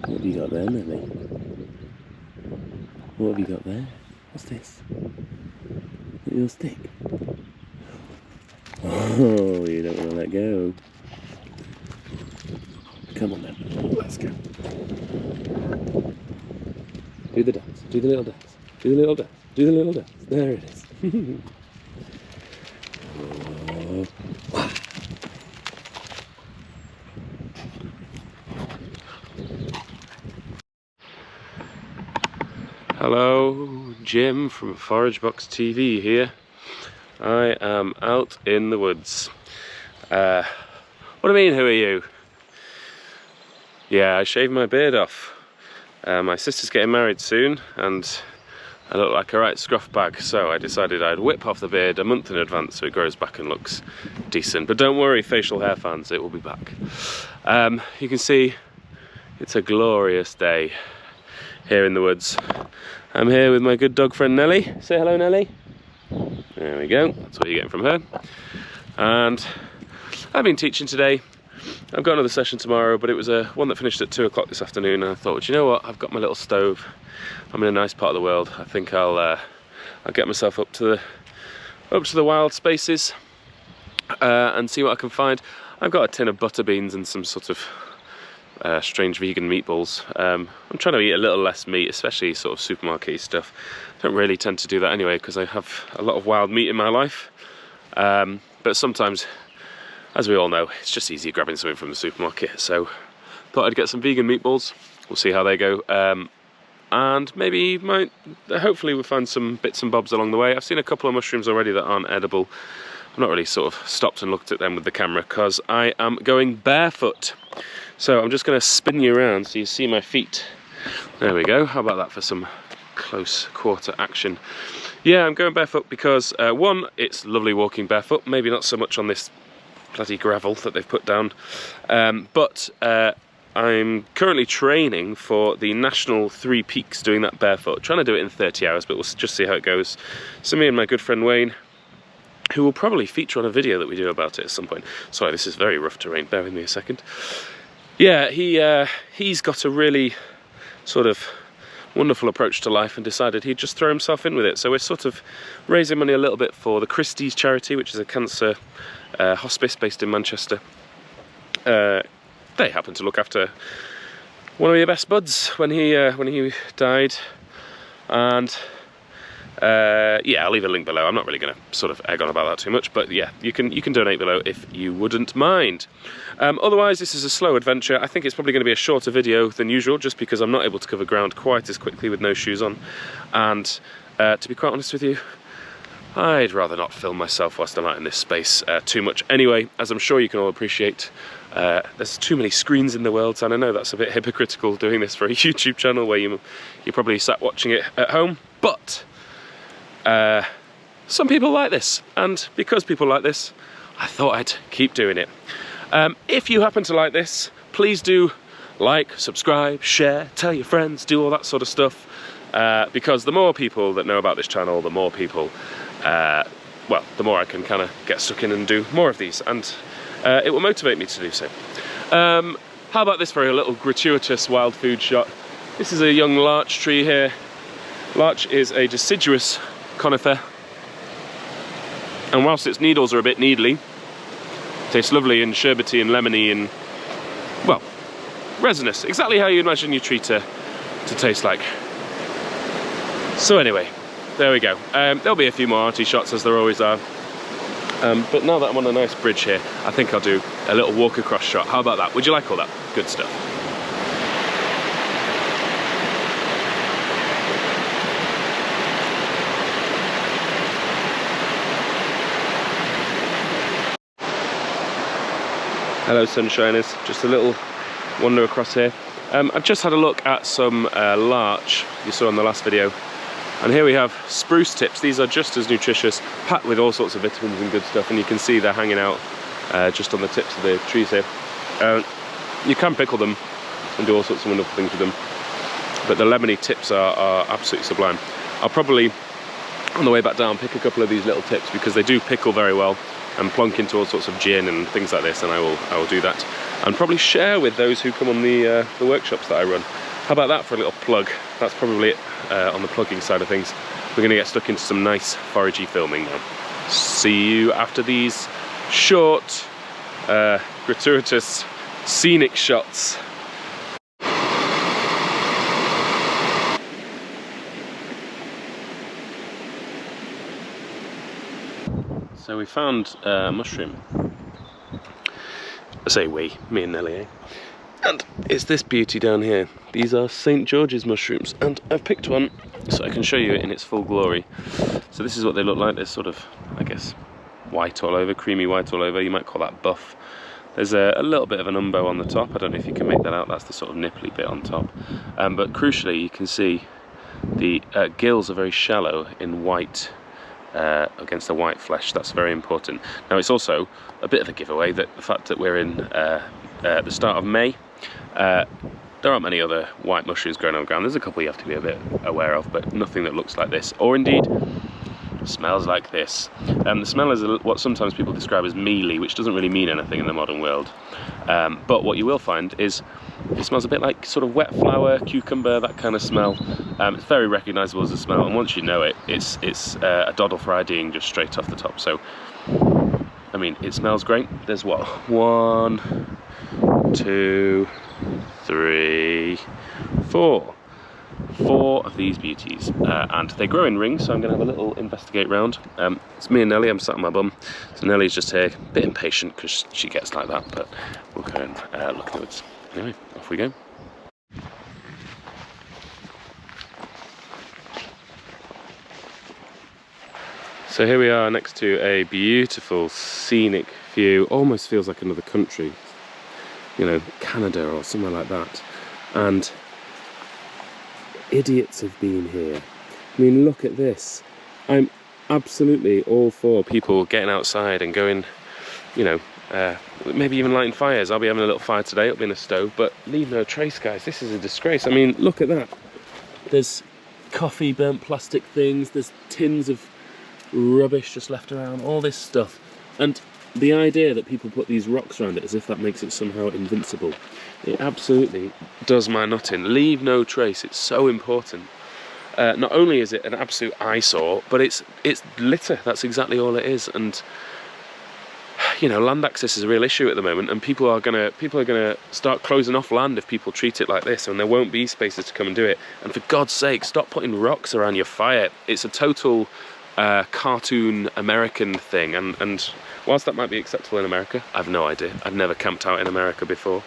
What have you got there, Nelly? What have you got there? What's this? A little stick. Oh, you don't want to let go. Come on then, let's go. Do the dance, do the little dance, do the little dance, do the little dance. There it is. Oh. Hello, Jim from Forage Box TV here. I am out in the woods. What do you mean, who are you? Yeah, I shaved my beard off. My sister's getting married soon and I look like a right scruff bag, so I decided I'd whip off the beard a month in advance so it grows back and looks decent. But don't worry, facial hair fans, it will be back. You can see it's a glorious day here in the woods. I'm here with my good dog friend Nelly. Say hello, Nelly. There we go, that's what you're getting from her. And I've been teaching today. I've got another session tomorrow, but it was one that finished at 2 o'clock this afternoon, and I thought, well, you know what, I've got my little stove. I'm in a nice part of the world. I think I'll get myself up to the wild spaces and see what I can find. I've got a tin of butter beans and some sort of strange vegan meatballs. I'm trying to eat a little less meat, especially sort of supermarket stuff. I don't really tend to do that anyway because I have a lot of wild meat in my life. But sometimes, as we all know, it's just easier grabbing something from the supermarket. So thought I'd get some vegan meatballs. We'll see how they go. And maybe hopefully we'll find some bits and bobs along the way. I've seen a couple of mushrooms already that aren't edible. I've not really sort of stopped and looked at them with the camera because I am going barefoot. So I'm just going to spin you around so you see my feet. There we go. How about that for some close quarter action? Yeah, I'm going barefoot because one, it's lovely walking barefoot. Maybe not so much on this bloody gravel that they've put down. But I'm currently training for the National 3 Peaks, doing that barefoot. Trying to do it in 30 hours, but we'll just see how it goes. So me and my good friend Wayne, who will probably feature on a video that we do about it at some point. Sorry, this is very rough terrain, bear with me a second. Yeah, he's got a really sort of wonderful approach to life and decided he'd just throw himself in with it. So we're sort of raising money a little bit for the Christie's charity, which is a cancer hospice based in Manchester. They happen to look after one of your best buds when he died, and yeah, I'll leave a link below. I'm not really going to sort of egg on about that too much, but yeah, you can donate below if you wouldn't mind. Otherwise, this is a slow adventure. I think it's probably going to be a shorter video than usual, just because I'm not able to cover ground quite as quickly with no shoes on. And to be quite honest with you, I'd rather not film myself whilst I'm out in this space too much. Anyway, as I'm sure you can all appreciate, there's too many screens in the world, and I know that's a bit hypocritical doing this for a YouTube channel where you probably sat watching it at home, but some people like this, and because people like this, I thought I'd keep doing it. If you happen to like this, please do like, subscribe, share, tell your friends, do all that sort of stuff, because the more people that know about this channel, the more people, well, the more I can kind of get stuck in and do more of these, and it will motivate me to do so. How about this for a little gratuitous wild food shot? This is a young larch tree here. Larch is a deciduous conifer, and whilst its needles are a bit needly, tastes lovely and sherbety and lemony and, well, resinous, exactly how you imagine your tree to taste like. So anyway, there we go. There'll be a few more arty shots, as there always are, but now that I'm on a nice bridge here, I think I'll do a little walk across shot. How about that? Would you like all that good stuff? Hello sunshiners, just a little wander across here. I've just had a look at some larch you saw in the last video, and here we have spruce tips. These are just as nutritious, packed with all sorts of vitamins and good stuff, and you can see they're hanging out just on the tips of the trees here. You can pickle them and do all sorts of wonderful things with them, but the lemony tips are absolutely sublime. I'll probably, on the way back down, pick a couple of these little tips because they do pickle very well. and plonk into all sorts of gin and things like this, and I will do that, and probably share with those who come on the workshops that I run. How about that for a little plug? That's probably it on the plugging side of things. We're going to get stuck into some nice foragey filming now. See you after these short, gratuitous, scenic shots. So we found a mushroom. I say we, me and Nelly, eh? And it's this beauty down here. These are St. George's mushrooms, and I've picked one so I can show you it in its full glory. So this is what they look like. They're sort of, I guess, white all over, creamy white all over. You might call that buff. There's a little bit of an umbo on the top. I don't know if you can make that out. That's the sort of nipply bit on top. But crucially, you can see the gills are very shallow in white against the white flesh. That's very important. Now, it's also a bit of a giveaway that the fact that we're in the start of May, there aren't many other white mushrooms growing on the ground. There's a couple you have to be a bit aware of, but nothing that looks like this, or indeed smells like this. The smell is what sometimes people describe as mealy, which doesn't really mean anything in the modern world. But what you will find is it smells a bit like sort of wet flour, cucumber, that kind of smell. It's very recognisable as a smell, and once you know it, it's a doddle for IDing just straight off the top. So, I mean, it smells great. There's what? 1, 2, 3, 4. 4 of these beauties, and they grow in rings, so I'm going to have a little investigate round. It's me and Nelly. I'm sat on my bum, so Nelly's just here, a bit impatient because she gets like that, but we'll go and look at it. Anyway, off we go. So here we are next to a beautiful scenic view. Almost feels like another country, you know, Canada or somewhere like that. And idiots have been here. I mean, look at this. I'm absolutely all for people getting outside and going, you know, maybe even lighting fires. I'll be having a little fire today. It'll be in a stove, but leave no trace, guys. This is a disgrace. I mean, look at that. There's coffee, burnt plastic things. There's tins of rubbish just left around, all this stuff. And the idea that people put these rocks around it as if that makes it somehow invincible, it absolutely does my nut in. Leave no trace. It's so important. Not only is it an absolute eyesore, but it's litter. That's exactly all it is. And you know, land access is a real issue at the moment, and people are gonna start closing off land if people treat it like this, and there won't be spaces to come and do it. And for God's sake, stop putting rocks around your fire. It's a total cartoon American thing, and whilst that might be acceptable in America, I've no idea. I've never camped out in America before.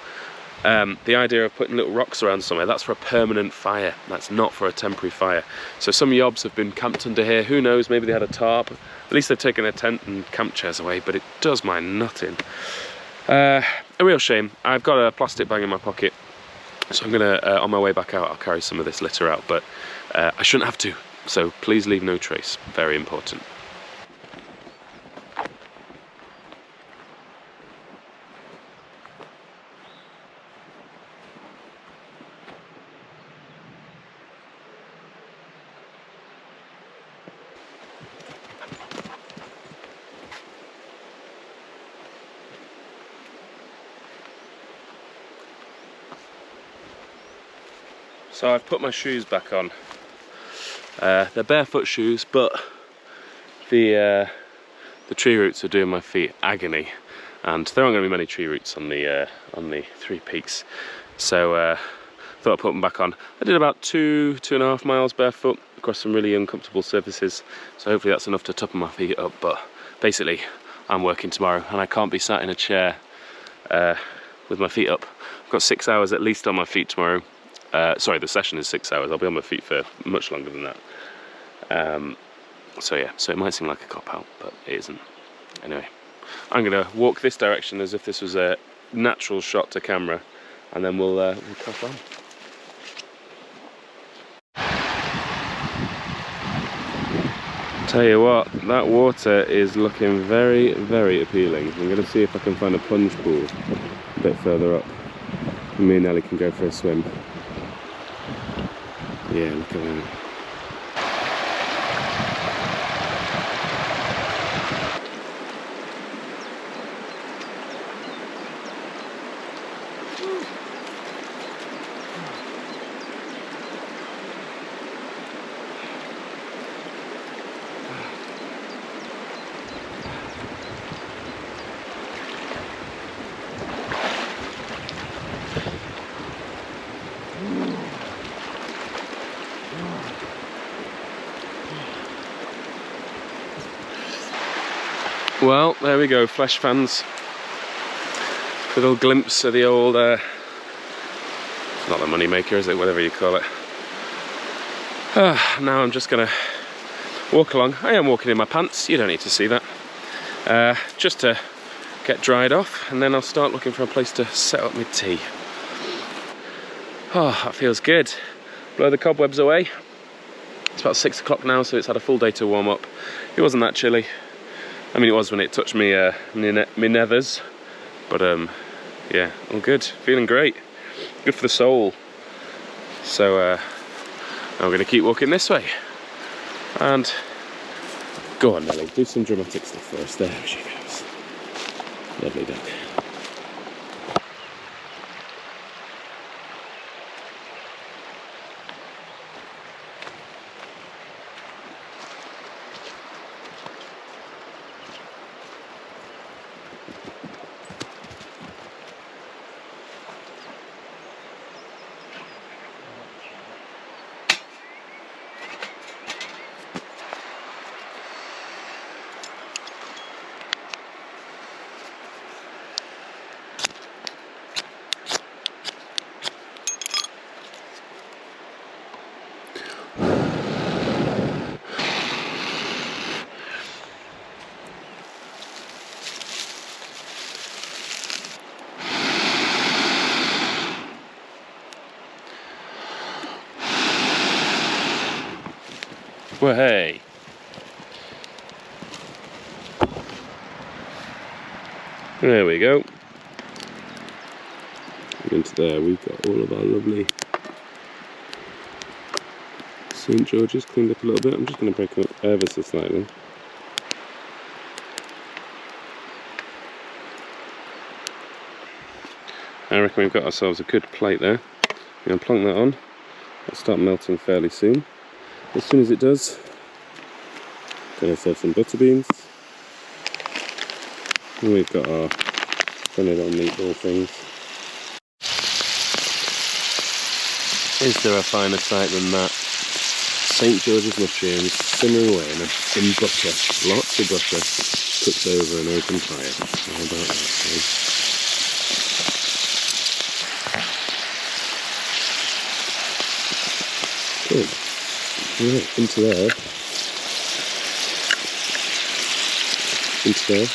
The idea of putting little rocks around somewhere, that's for a permanent fire. That's not for a temporary fire. So some yobs have been camped under here. Who knows, maybe they had a tarp. At least they've taken their tent and camp chairs away, but it does my nut in. A real shame. I've got a plastic bag in my pocket, so I'm gonna, on my way back out, I'll carry some of this litter out, but I shouldn't have to. So please leave no trace. Very important. So I've put my shoes back on. They're barefoot shoes, but the tree roots are doing my feet agony, and there aren't going to be many tree roots on the 3 peaks. So thought I'd put them back on. I did about 2.5 miles barefoot across some really uncomfortable surfaces. So hopefully that's enough to toughen my feet up. But basically, I'm working tomorrow, and I can't be sat in a chair with my feet up. I've got 6 hours at least on my feet tomorrow. Sorry, the session is 6 hours. I'll be on my feet for much longer than that. So yeah, so it might seem like a cop-out, but it isn't. Anyway, I'm going to walk this direction as if this was a natural shot to camera, and then we'll crack on. Tell you what, that water is looking very, very appealing. I'm going to see if I can find a plunge pool a bit further up. Me and Nelly can go for a swim. Yeah, look at that. Well, there we go, flesh fans. Little glimpse of the old, not the money maker, is it? Whatever you call it. Now I'm just gonna walk along. I am walking in my pants, you don't need to see that. Just to get dried off, and then I'll start looking for a place to set up my tea. Oh, that feels good. Blow the cobwebs away. It's about 6 o'clock now, so it's had a full day to warm up. It wasn't that chilly. I mean, it was when it touched me, my nethers. But yeah, all good. Feeling great. Good for the soul. So I'm going to keep walking this way. And go on, Nelly, do some dramatic stuff for us. There she goes. Lovely duck. Well, hey. There we go. Into there, we've got all of our lovely St. George's cleaned up a little bit. I'm just going to break them up ever so slightly. I reckon we've got ourselves a good plate there. We're going to plonk that on. It'll start melting fairly soon. As soon as it does, get ourselves some butter beans. And we've got our funny little meatball things. Is there a finer sight than that? St. George's mushrooms simmering away in butter. Lots of butter cooked over an open fire. How about that, eh? Good. Right, into there. Into there.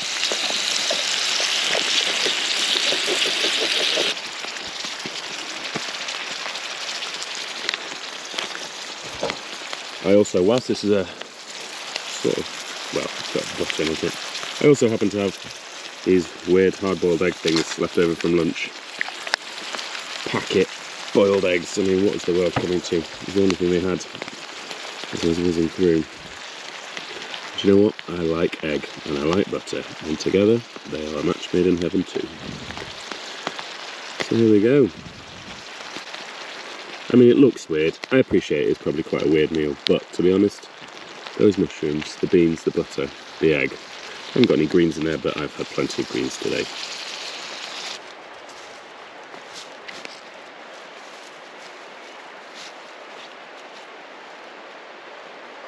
I also, whilst this is a sort of, well, it's got butter in it, I also happen to have these weird hard-boiled egg things left over from lunch. Packet boiled eggs. I mean, what was the world coming to? It was the only thing they had as I was whizzing through. But you know what? I like egg and I like butter, and together they are a match made in heaven too. So here we go. I mean, it looks weird. I appreciate it's probably quite a weird meal, but to be honest, those mushrooms, the beans, the butter, the egg. I haven't got any greens in there, but I've had plenty of greens today.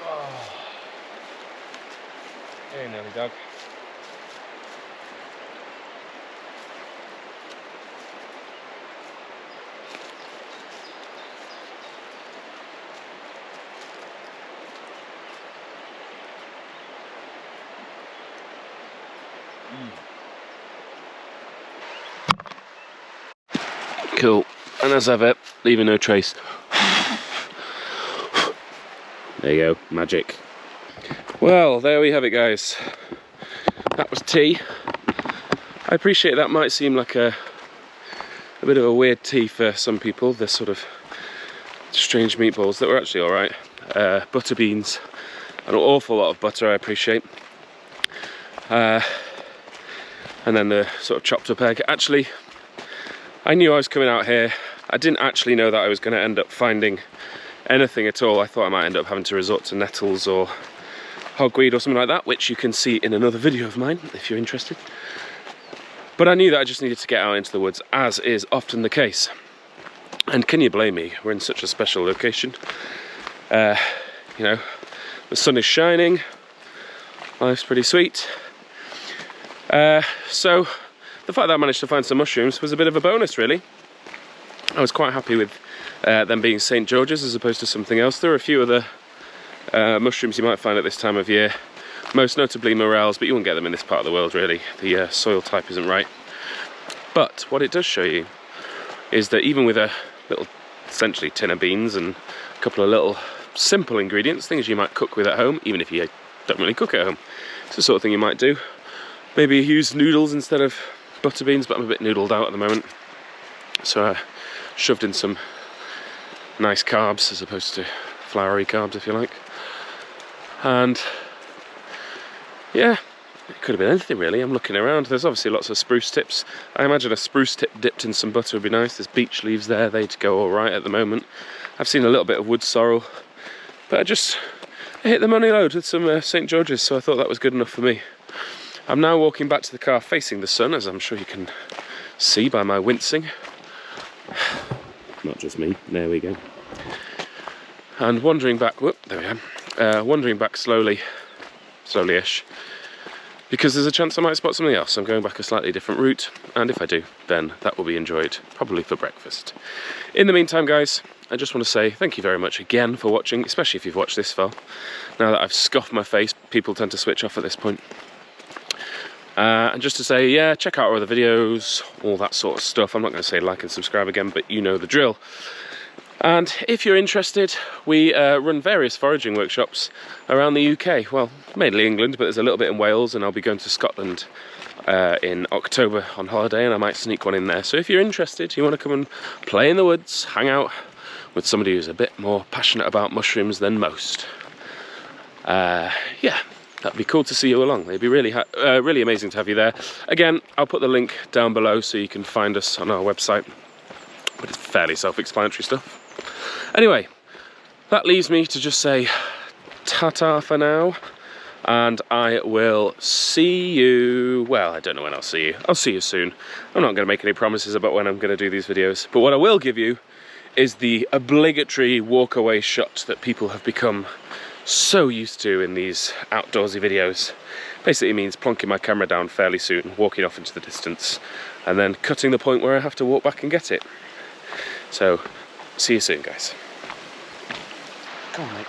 Oh. Hey, Nelly dog. Cool, and as ever, leaving no trace. There you go, magic. Well, there we have it, guys. That was tea. I appreciate that might seem like a bit of a weird tea for some people, this sort of strange meatballs that were actually alright. Butter beans, an awful lot of butter I appreciate. And then the sort of chopped up egg. Actually, I knew I was coming out here. I didn't actually know that I was going to end up finding anything at all. I thought I might end up having to resort to nettles or hogweed or something like that, which you can see in another video of mine if you're interested. But I knew that I just needed to get out into the woods, as is often the case. And can you blame me? We're in such a special location. You know, the sun is shining, life's pretty sweet. So the fact that I managed to find some mushrooms was a bit of a bonus, really. I was quite happy with them being St. George's as opposed to something else. There are a few other mushrooms you might find at this time of year, most notably morels, but you won't get them in this part of the world, really. The soil type isn't right. But what it does show you is that even with a little, essentially, tin of beans and a couple of little simple ingredients, things you might cook with at home, even if you don't really cook at home, it's the sort of thing you might do. Maybe use noodles instead of butter beans, but I'm a bit noodled out at the moment. So I shoved in some nice carbs as opposed to floury carbs, if you like. And yeah, it could have been anything really. I'm looking around. There's obviously lots of spruce tips. I imagine a spruce tip dipped in some butter would be nice. There's beech leaves there. They'd go all right at the moment. I've seen a little bit of wood sorrel, but I hit the money load with some St. George's, so I thought that was good enough for me. I'm now walking back to the car facing the sun, as I'm sure you can see by my wincing. Not just me, there we go. And wandering back, whoop, there we are. Wandering back slowly-ish, because there's a chance I might spot something else. I'm going back a slightly different route, and if I do, then that will be enjoyed, probably for breakfast. In the meantime, guys, I just want to say thank you very much again for watching, especially if you've watched this far. Now that I've scoffed my face, people tend to switch off at this point. And just to say, yeah, check out our other videos, all that sort of stuff. I'm not going to say like and subscribe again, but you know the drill. And if you're interested, we run various foraging workshops around the UK. Well, mainly England, but there's a little bit in Wales, and I'll be going to Scotland in October on holiday, and I might sneak one in there. So if you're interested, you want to come and play in the woods, hang out with somebody who's a bit more passionate about mushrooms than most. Yeah. That'd be cool to see you along. It'd be really amazing to have you there. Again, I'll put the link down below so you can find us on our website. But it's fairly self-explanatory stuff. Anyway, that leaves me to just say ta-ta for now. And I will see you... Well, I don't know when I'll see you. I'll see you soon. I'm not going to make any promises about when I'm going to do these videos. But what I will give you is the obligatory walk-away shot that people have become so used to in these outdoorsy videos. Basically means plonking my camera down fairly soon, walking off into the distance, and then cutting the point where I have to walk back and get it. So, see you soon, guys. Come on, mate.